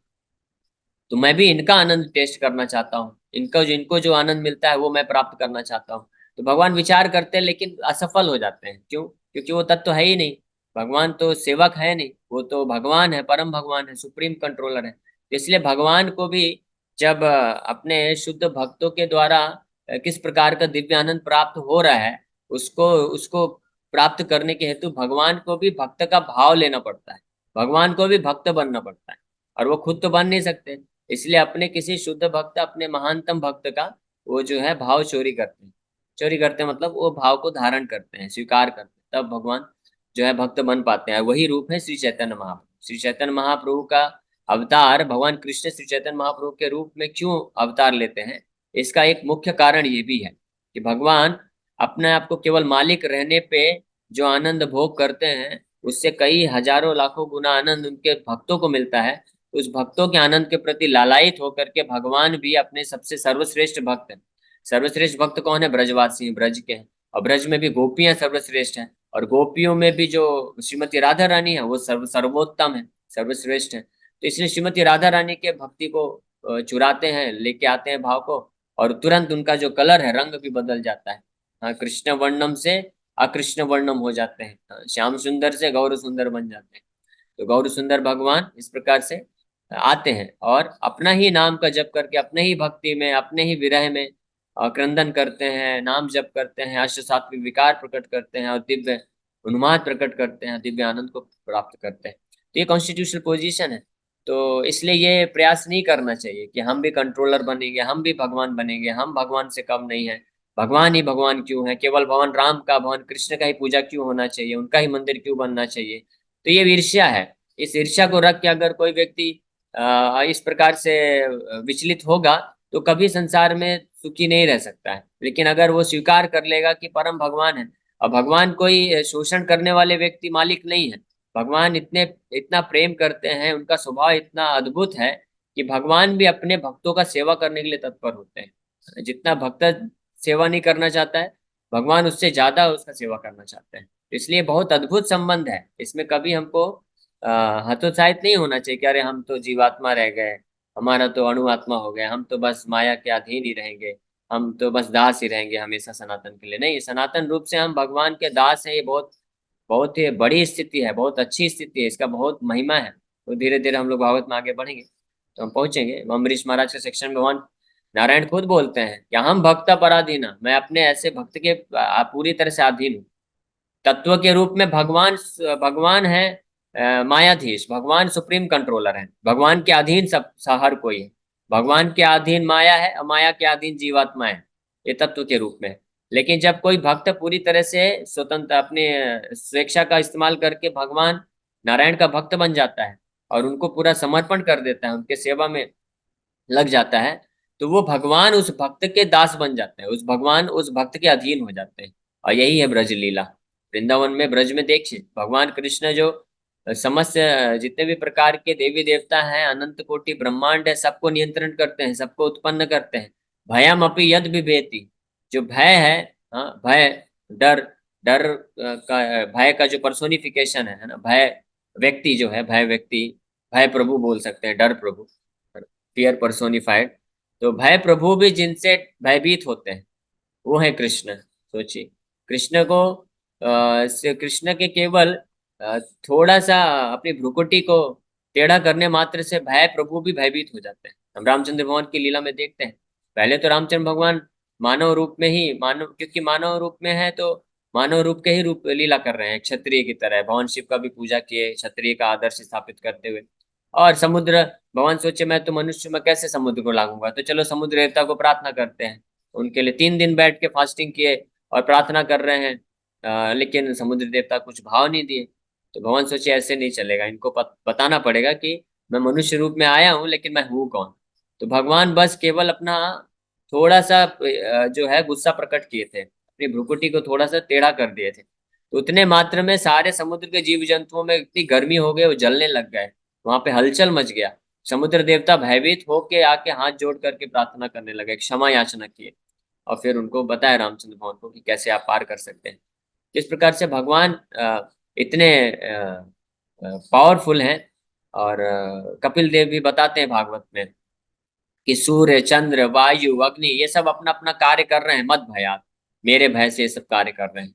तो मैं भी इनका आनंद टेस्ट करना चाहता हूँ, इनको जो आनंद मिलता है वो मैं प्राप्त करना चाहता हूँ। तो भगवान विचार करते हैं लेकिन असफल हो जाते हैं, क्यों? क्योंकि वो तत्व है ही नहीं, भगवान तो सेवक है नहीं, वो तो भगवान है, परम भगवान है, सुप्रीम कंट्रोलर है। तो इसलिए भगवान को भी जब अपने शुद्ध भक्तों के द्वारा किस प्रकार का दिव्य आनंद प्राप्त हो रहा है, उसको उसको प्राप्त करने के हेतु भगवान को भी भक्त का भाव लेना पड़ता है, भगवान को भी भक्त बनना पड़ता है, और वो खुद तो बन नहीं सकते। इसलिए अपने किसी शुद्ध भक्त, अपने महानतम भक्त का वो जो है भाव चोरी करते हैं। चोरी करते हैं मतलब वो भाव को धारण करते हैं, स्वीकार करते हैं, तब भगवान जो है भक्त बन पाते हैं। वही रूप है श्री चैतन्य महाप्रभु। श्री चैतन्य महाप्रभु का अवतार भगवान कृष्ण श्री चैतन्य महाप्रभु के रूप में क्यों अवतार लेते हैं, इसका एक मुख्य कारण ये भी है कि भगवान अपने आप को केवल मालिक रहने पे जो आनंद भोग करते हैं, उससे कई हजारों लाखों गुना आनंद उनके भक्तों को मिलता है। उस भक्तों के आनंद के प्रति लालायित होकर के भगवान भी अपने सबसे सर्वश्रेष्ठ भक्त हैं। सर्वश्रेष्ठ भक्त कौन है? ब्रजवासी, ब्रज के हैं, और ब्रज में भी गोपियां सर्वश्रेष्ठ हैं, और गोपियों में भी जो श्रीमती राधा रानी है वो सर्वोत्तम है, सर्वश्रेष्ठ है। तो इसलिए श्रीमती राधा रानी के भक्ति को चुराते हैं, लेके आते हैं भाव को, और तुरंत उनका जो कलर है, रंग भी बदल जाता है। हाँ, कृष्ण वर्णम से अकृष्ण वर्णम हो जाते हैं। हाँ, श्याम सुंदर से गौर सुंदर बन जाते हैं। तो गौर सुंदर भगवान इस प्रकार से आते हैं और अपना ही नाम का जप करके, अपने ही भक्ति में, अपने ही विरह में क्रंदन करते हैं, नाम जप करते हैं, अष्ट सात्विक विकार प्रकट करते हैं और दिव्य उन्माद प्रकट करते हैं, दिव्य आनंद को प्राप्त करते हैं। तो ये कॉन्स्टिट्यूशनल पोजीशन है। तो इसलिए ये प्रयास नहीं करना चाहिए कि हम भी कंट्रोलर बनेंगे, हम भी भगवान बनेंगे, हम भगवान से कम नहीं है, भगवान ही भगवान क्यों है, केवल भगवान राम का, भगवान कृष्ण का ही पूजा क्यों होना चाहिए, उनका ही मंदिर क्यों बनना चाहिए। तो ये ईर्ष्या है। इस ईर्ष्या को रख के अगर कोई व्यक्ति इस प्रकार से विचलित होगा तो कभी संसार में सुखी नहीं रह सकता है। लेकिन अगर वो स्वीकार कर लेगा कि परम भगवान है, और भगवान कोई शोषण करने वाले व्यक्ति मालिक नहीं है, भगवान इतना प्रेम करते हैं, उनका स्वभाव इतना अद्भुत है कि भगवान भी अपने भक्तों का सेवा करने के लिए तत्पर होते हैं। जितना भक्त सेवा नहीं करना चाहता है, भगवान उससे ज्यादा उसका सेवा करना चाहते हैं। इसलिए बहुत अद्भुत संबंध है। इसमें कभी हमको हतोत्साहित नहीं होना चाहिए कि अरे हम तो जीवात्मा रह गए, हमारा तो अणु आत्मा हो गया, हम तो बस माया के अधीन ही रहेंगे, हम तो बस दास ही रहेंगे हमेशा सनातन के लिए। नहीं, सनातन रूप से हम भगवान के दास हैं। ये बहुत बहुत ही बड़ी स्थिति है, बहुत अच्छी स्थिति है, इसका बहुत महिमा है। तो धीरे धीरे हम लोग भागवत में आगे बढ़ेंगे तो हम पहुंचेंगे। अम्बरीश महाराज के सेक्शन में भगवान नारायण खुद बोलते हैं कि हम भक्त पराधीन, मैं अपने ऐसे भक्त के पूरी तरह से अधीन हूँ। तत्व के रूप में भगवान भगवान है मायाधीश, भगवान सुप्रीम कंट्रोलर है, भगवान के अधीन सब हर कोई है। भगवान के अधीन माया है और माया के अधीन जीवात्मा है, ये तत्व के रूप में है। लेकिन जब कोई भक्त पूरी तरह से स्वतंत्र अपने स्वेच्छा का इस्तेमाल करके भगवान नारायण का भक्त बन जाता है और उनको पूरा समर्पण कर देता है, उनके सेवा में लग जाता है, तो वो भगवान उस भक्त के दास बन जाते हैं, उस भगवान उस भक्त के अधीन हो जाते हैं। और यही है ब्रज लीला। वृंदावन में, ब्रज में देखिए, भगवान कृष्ण जो समस्त जितने भी प्रकार के देवी देवता हैं, अनंत कोटि ब्रह्मांड है, सबको नियंत्रण करते हैं, सबको उत्पन्न करते हैं। भयम अपि यद विभेति, जो भय है, हाँ, भय, डर, डर का, भय का जो पर्सोनिफिकेशन है ना, भय व्यक्ति जो है, भय व्यक्ति, भय प्रभु बोल सकते हैं, डर प्रभु, फियर पर्सोनिफाइड। तो भय प्रभु भी जिनसे भयभीत होते हैं वो है कृष्ण। सोचिए, कृष्ण को कृष्ण के केवल थोड़ा सा अपनी भ्रुकुटी को टेढ़ा करने मात्र से भय प्रभु भी भयभीत हो जाते हैं। हम रामचंद्र भगवान की लीला में देखते हैं। पहले तो रामचंद्र भगवान मानव रूप में ही, मानव, क्योंकि मानव रूप में है तो मानव रूप के ही रूप लीला कर रहे हैं, क्षत्रिय की तरह भगवान शिव का भी पूजा किए, क्षत्रिय का आदर्श स्थापित करते हुए। और समुद्र, भगवान सोचे मैं तो मनुष्य में कैसे समुद्र को लागूंगा, तो चलो समुद्र देवता को प्रार्थना करते हैं। उनके लिए 3 दिन बैठ के फास्टिंग किए और प्रार्थना कर रहे हैं, लेकिन समुद्र देवता कुछ भाव नहीं दिए। तो भगवान सोचे ऐसे नहीं चलेगा, इनको बताना पड़ेगा कि मैं मनुष्य रूप में आया हूँ लेकिन मैं हूँ कौन। तो भगवान बस केवल अपना थोड़ा सा जो है गुस्सा प्रकट किए थे, अपनी भ्रुकुटी को थोड़ा सा टेढ़ा कर दिए थे, तो उतने मात्र में सारे समुद्र के जीव जंतुओं में इतनी गर्मी हो गई, वो जलने लग गए, वहां पे हलचल मच गया। समुद्र देवता भयभीत होके आके हाथ जोड़ करके प्रार्थना करने लगे, क्षमा याचना किए, और फिर उनको बताया रामचंद्र भगवान को कि कैसे आप पार कर सकते हैं। किस प्रकार से भगवान इतने पावरफुल हैं। और कपिल देव भी बताते हैं भागवत में कि सूर्य, चंद्र, वायु, अग्नि, ये सब अपना अपना कार्य कर रहे हैं, मत भयात, मेरे भय से ये सब कार्य कर रहे हैं।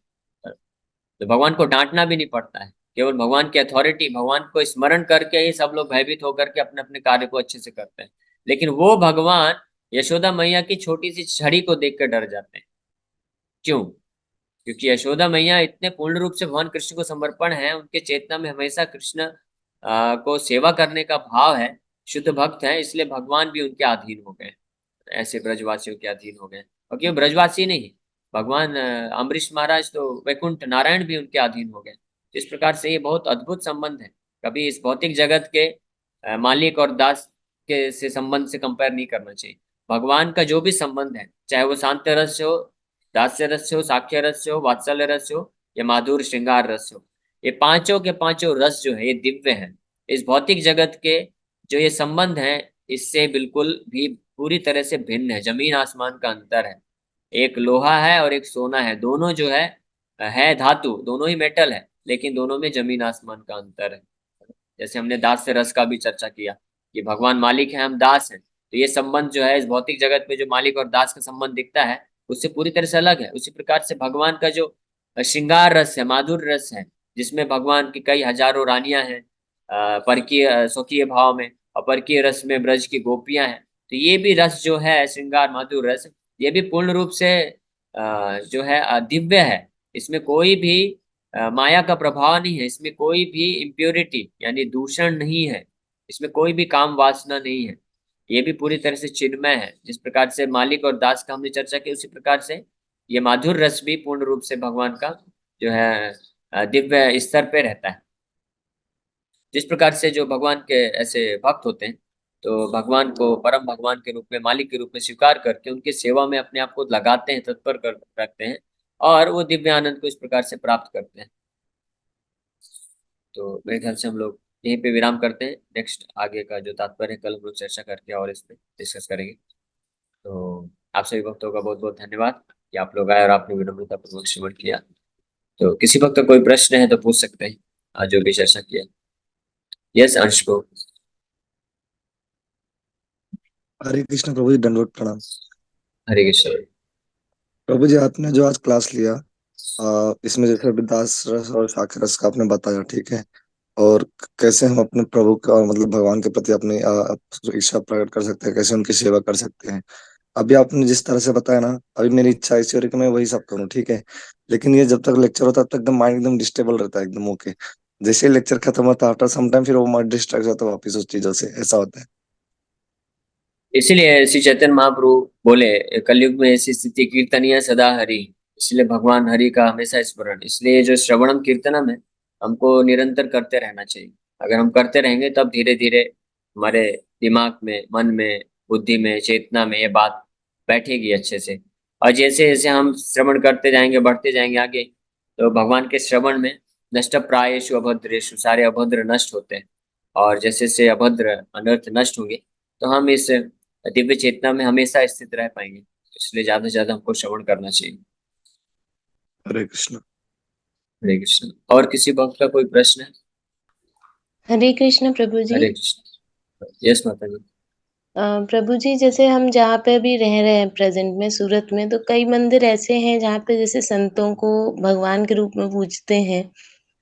तो भगवान को डांटना भी नहीं पड़ता है, केवल भगवान की अथॉरिटी, भगवान को स्मरण करके ही सब लोग भयभीत होकर के अपने अपने कार्य को अच्छे से करते हैं। लेकिन वो भगवान यशोदा मैया की छोटी सी छड़ी को देख कर डर जाते हैं। क्यों? क्योंकि यशोदा मैया इतने पूर्ण रूप से भगवान कृष्ण को समर्पण है, उनके चेतना में हमेशा कृष्ण को सेवा करने का भाव है, शुद्ध भक्त है, इसलिए भगवान भी उनके अधीन हो गए, ऐसे ब्रजवासियों के अधीन हो गए। और क्यों ब्रजवासी नहीं, भगवान अम्बरीश महाराज तो वैकुंठ नारायण भी उनके अधीन हो गए। इस प्रकार से ये बहुत अद्भुत संबंध है। कभी इस भौतिक जगत के मालिक और दास के से संबंध से कंपेयर नहीं करना चाहिए। भगवान का जो भी संबंध है, चाहे वो शांत रस हो, दास्य रस हो, साख्य रस हो, वात्सल्य रस हो, या माधुर श्रृंगार रस हो, ये पांचों के पांचों रस जो है ये दिव्य हैं। इस भौतिक जगत के जो ये संबंध है, इससे बिल्कुल भी पूरी तरह से भिन्न है, जमीन आसमान का अंतर है। एक लोहा है और एक सोना है, दोनों जो है धातु, दोनों ही मेटल है, लेकिन दोनों में जमीन आसमान का अंतर है। जैसे हमने दास से रस का भी चर्चा किया कि भगवान मालिक है, हम दास हैं, तो ये संबंध जो है इस भौतिक जगत में जो मालिक और दास का संबंध दिखता है उससे पूरी तरह से अलग है। उसी प्रकार से भगवान का जो श्रृंगार रस है, माधुर्य रस है, जिसमें भगवान की कई हजारों रानियां हैं, परकीय स्वकीय भाव में, और परकीय रस में ब्रज की गोपियां हैं, तो ये भी रस जो है श्रृंगार माधुर्य रस, ये भी पूर्ण रूप से जो है दिव्य है। इसमें कोई भी माया का प्रभाव नहीं है, इसमें कोई भी इम्प्योरिटी यानी दूषण नहीं है, इसमें कोई भी काम वासना नहीं है। ये भी पूरी तरह से चिन्मय है। जिस प्रकार से मालिक और दास का हमने चर्चा की, उसी प्रकार से ये माधुर रस भी पूर्ण रूप से भगवान का जो है दिव्य स्तर पे रहता है। जिस प्रकार से जो भगवान के ऐसे भक्त होते हैं, तो भगवान को परम भगवान के रूप में, मालिक के रूप में स्वीकार करके उनकी सेवा में अपने आप को लगाते हैं, तत्पर कर रखते हैं, और वो दिव्य आनंद को इस प्रकार से प्राप्त करते हैं। तो मेरे ख्याल से हम लोग यहीं पे विराम करते हैं। नेक्स्ट आगे का जो तात्पर्य है कल हम लोग चर्चा करके और इस पे डिस्कस करेंगे। तो आप सभी भक्तों का बहुत बहुत धन्यवाद कि आप लोग आए और आपने विनम्रता पूर्वक श्रवण किया। तो किसी भक्त का कोई प्रश्न है तो पूछ सकते हैं आज जो भी चर्चा किया। यस अंश को। हरे कृष्ण प्रभु जी, दंडवत प्रणाम। हरे कृष्ण। प्रभु जी, आपने जो आज क्लास लिया, इसमें जैसे विदास रस और साक्ष्य रस का आपने बताया, ठीक है। और कैसे हम अपने प्रभु का मतलब भगवान के प्रति अपनी इच्छा प्रकट कर सकते हैं, कैसे उनकी सेवा कर सकते हैं। अभी आपने जिस तरह से बताया ना, अभी मेरी इच्छा ऐसी हो रही है कि मैं वही सब करूँ, ठीक है। लेकिन ये जब तक लेक्चर होता है तब तक एकदम माइंड एकदम डिस्टेबल रहता है, एकदम ओके। जैसे लेक्चर खत्म होता है आफ्टर सम टाइम, फिर वो माइंड डिस्ट्रैक्ट होता है वापस उस चीजों से, ऐसा होता है। इसीलिए श्री चैतन्य महाप्रभु बोले कलयुग में ऐसी स्थिति कीर्तनीय सदा हरि, इसलिए भगवान हरि का हमेशा स्मरण। इसलिए जो श्रवणम कीर्तनम है, हमको निरंतर करते रहना चाहिए। अगर हम करते रहेंगे तब धीरे धीरे हमारे दिमाग में, मन में, बुद्धि में, चेतना में ये बात बैठेगी अच्छे से। और जैसे जैसे हम श्रवण करते जाएंगे, बढ़ते जाएंगे आगे, तो भगवान के श्रवण में नष्ट प्रायेषु अभद्रेषु, सारे अभद्र नष्ट होते हैं। और जैसे से अभद्र अनर्थ नष्ट होंगे, तो हम इस दिव्य चेतना में हमेशा स्थित रह पाएंगे। इसलिए ज्यादा से ज्यादा हमको श्रवण करना चाहिए। हरे कृष्ण। हरे कृष्ण। और किसी भक्त का कोई प्रश्न है? हरे कृष्ण प्रभु जी। हरे कृष्ण। यस माता जी। प्रभु जी, जैसे हम जहाँ पे अभी रह रहे हैं प्रेजेंट में सूरत में, तो कई मंदिर ऐसे हैं जहाँ पे जैसे संतों को भगवान के रूप में पूजते हैं।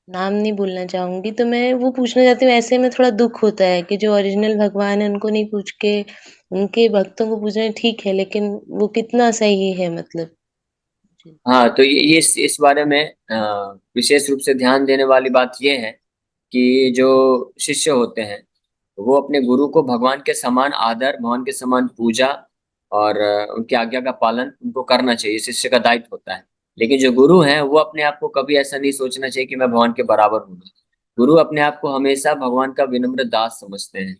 नाम नहीं बोलना चाहूंगी, तो मैं वो पूछना चाहती हूँ। ऐसे में थोड़ा दुख होता है कि जो ओरिजिनल भगवान है उनको नहीं पूछ के उनके भक्तों को पूजना ठीक है, लेकिन वो कितना सही है मतलब। जी। हाँ, तो ये इस बारे में विशेष रूप से ध्यान देने वाली बात ये है कि जो शिष्य होते हैं वो अपने गुरु को भगवान के समान आदर, भगवान के समान पूजा और उनकी आज्ञा का पालन उनको करना चाहिए, शिष्य का दायित्व होता है। लेकिन जो गुरु हैं वो अपने आप को कभी ऐसा नहीं सोचना चाहिए कि मैं भगवान के बराबर हूँ। गुरु अपने आप को हमेशा भगवान का विनम्र दास समझते हैं।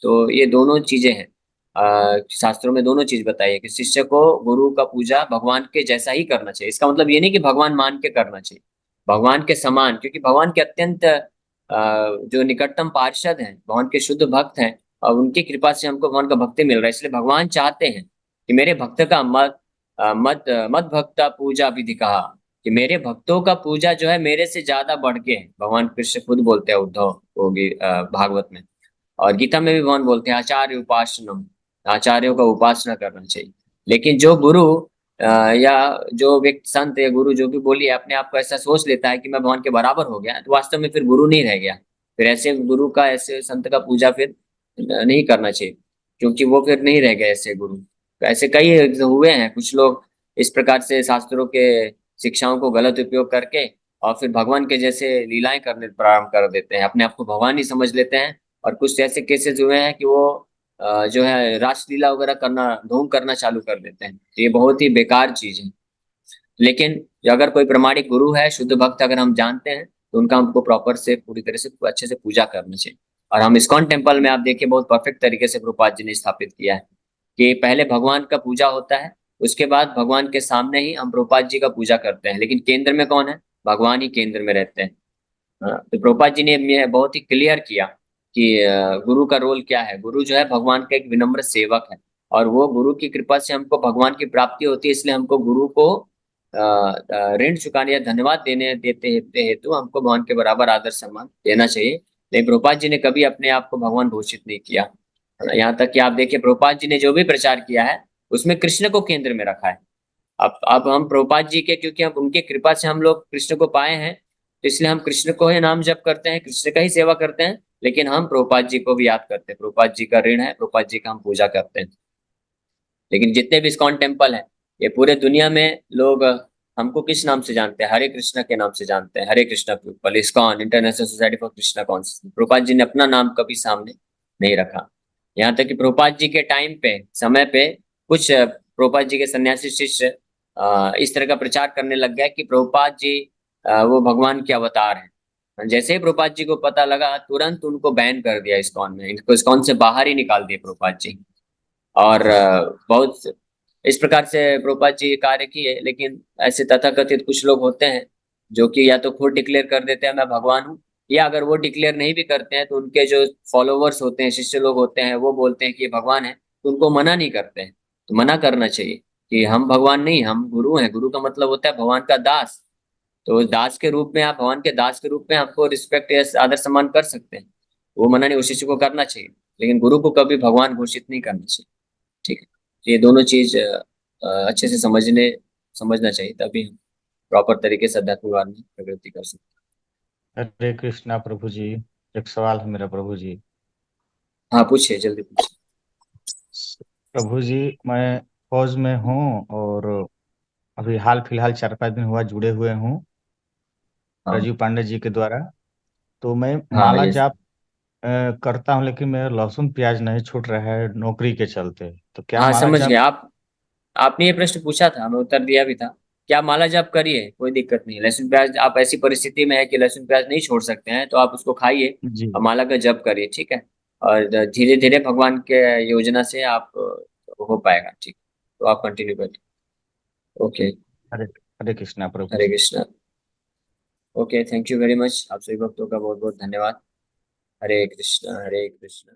तो ये दोनों चीजें हैं। शास्त्रों में दोनों चीज बताई है कि शिष्य को गुरु का पूजा भगवान के जैसा ही करना चाहिए। इसका मतलब ये नहीं कि भगवान मान के करना चाहिए, भगवान के समान, क्योंकि भगवान के अत्यंत जो निकटतम पार्षद हैं, भगवान के शुद्ध भक्त हैं, और उनकी कृपा से हमको भगवान का भक्ति मिल रहा है। इसलिए भगवान चाहते हैं कि मेरे भक्त का मत भक्ता पूजा विधि कहा, कि मेरे भक्तों का पूजा जो है मेरे से ज्यादा बढ़ के है। भगवान कृष्ण खुद बोलते हैं उद्धव को भागवत में, और गीता में भी भगवान बोलते हैं आचार्य उपासनम, आचार्यों का उपासना करना चाहिए। लेकिन जो गुरु या जो व्यक्ति संत या गुरु जो भी बोलिए अपने आप को ऐसा सोच लेता है कि मैं भगवान के बराबर हो गया, तो वास्तव में फिर गुरु नहीं रह गया। फिर ऐसे गुरु का, ऐसे संत का पूजा फिर नहीं करना चाहिए, क्योंकि वो फिर नहीं रह गए ऐसे गुरु। तो ऐसे कई हुए हैं कुछ लोग इस प्रकार से शास्त्रों के शिक्षाओं को गलत उपयोग करके और फिर भगवान के जैसे लीलाएं करने प्रारंभ कर देते हैं, अपने आप को भगवान ही समझ लेते हैं। और कुछ ऐसे केसेस हुए हैं कि वो जो है रासलीला वगैरह करना, ढोंग करना चालू कर देते हैं। तो ये बहुत ही बेकार चीज है। लेकिन जो अगर कोई प्रमाणिक गुरु है, शुद्ध भक्त अगर हम जानते हैं, तो उनका हमको प्रॉपर से, पूरी तरह से, अच्छे से पूजा करना चाहिए। और हम इस्कॉन टेम्पल में आप देखिए बहुत परफेक्ट तरीके से प्रभुपाद जी ने स्थापित किया है कि पहले भगवान का पूजा होता है, उसके बाद भगवान के सामने ही हम प्रभुपाद जी का पूजा करते हैं। लेकिन केंद्र में कौन है? भगवान ही केंद्र में रहते हैं। हाँ, तो प्रभुपाद जी ने ये बहुत ही क्लियर किया कि गुरु का रोल क्या है। गुरु जो है भगवान का एक विनम्र सेवक है, और वो गुरु की कृपा से हमको भगवान की प्राप्ति होती है। इसलिए हमको गुरु को ऋण चुकाने या धन्यवाद देने देते हेतु हमको भगवान के बराबर आदर सम्मान देना चाहिए। लेकिन प्रभुपाद जी ने कभी अपने आप को भगवान घोषित नहीं किया। यहाँ तक कि आप देखिए प्रभुपाद जी ने जो भी प्रचार किया है उसमें कृष्ण को केंद्र में रखा है। अब हम प्रभुपाद जी के, क्योंकि हम उनके कृपा से हम लोग कृष्ण को पाए हैं, तो इसलिए हम कृष्ण को ही नाम जप करते हैं, कृष्ण का ही सेवा करते हैं, लेकिन हम प्रभुपाद जी को भी याद करते हैं। प्रभुपाद जी का ऋण है, प्रभुपाद जी का हम पूजा करते हैं। लेकिन जितने भी इस्कॉन टेम्पल है, ये पूरे दुनिया में लोग हमको किस नाम से जानते हैं? हरे कृष्णा के नाम से जानते हैं। Hare Krishna people, ISKCON, International Society for Krishna Consciousness. Prabhupada ji ने अपना नाम कभी सामने नहीं रखा। यहाँ तक कि प्रभुपाद जी के टाइम पे, समय पे, कुछ प्रभुपाद जी के सन्यासी शिष्य इस तरह का प्रचार करने लग गया कि प्रभुपाद जी वो भगवान के अवतार हैं। जैसे ही प्रभुपाद जी को पता लगा, तुरंत उनको बैन कर दिया इस्कॉन में, इनको इस्कॉन से बाहर ही निकाल दिए प्रभुपाद जी। और बहुत इस प्रकार से प्रभुपाद जी कार्य किए। लेकिन ऐसे तथाकथित कुछ लोग होते हैं जो कि या तो खुद डिक्लेयर कर देते हैं मैं भगवान हूँ, या अगर वो डिक्लेयर नहीं भी करते हैं तो उनके जो फॉलोवर्स होते हैं, शिष्य लोग होते हैं, वो बोलते हैं कि ये भगवान है, तो उनको मना नहीं करते हैं। तो मना करना चाहिए कि हम भगवान नहीं, हम गुरु हैं। गुरु का मतलब होता है भगवान का दास। तो उस दास के रूप में, आप भगवान के दास के रूप में हमको रिस्पेक्ट या आदर सम्मान कर सकते हैं। वो मना नहीं, उस शिष्य को करना चाहिए, लेकिन गुरु को कभी भगवान घोषित नहीं करना चाहिए। ठीक है, ये दोनों चीज अच्छे से समझना चाहिए, तभी हम प्रॉपर तरीके से अध्यात्मवाद में प्रगति कर सकते हरे कृष्णा प्रभु जी। एक सवाल है मेरा प्रभु जी। हैं। हाँ पूछिए, जल्दी पूछिए। प्रभु जी, मैं फौज में हूँ और अभी हाल फिलहाल 4-5 दिन हुआ जुड़े हुए हूँ हाँ राजीव पांडे जी के द्वारा। तो मैं हाँ, माला ये जाप करता हूँ, लेकिन मेरा लहसुन प्याज नहीं छूट रहा है नौकरी के चलते। तो क्या हाँ माला समझ जाप? गया। आपने ये प्रश्न पूछा था, मैं उत्तर दिया भी था। क्या माला जाप करिए, कोई दिक्कत नहीं। लहसुन प्याज, आप ऐसी परिस्थिति में है कि लहसुन प्याज नहीं छोड़ सकते हैं, तो आप उसको खाइए जी। और माला का जप करिए, ठीक है। और धीरे धीरे भगवान के योजना से आप हो पाएगा, ठीक। तो आप कंटिन्यू करिए। ओके। हरे हरे कृष्णा प्रभु Hare ji. Krishna. Okay, thank you very much. आप सभी भक्तों का बहुत बहुत धन्यवाद। हरे कृष्णा, हरे कृष्णा।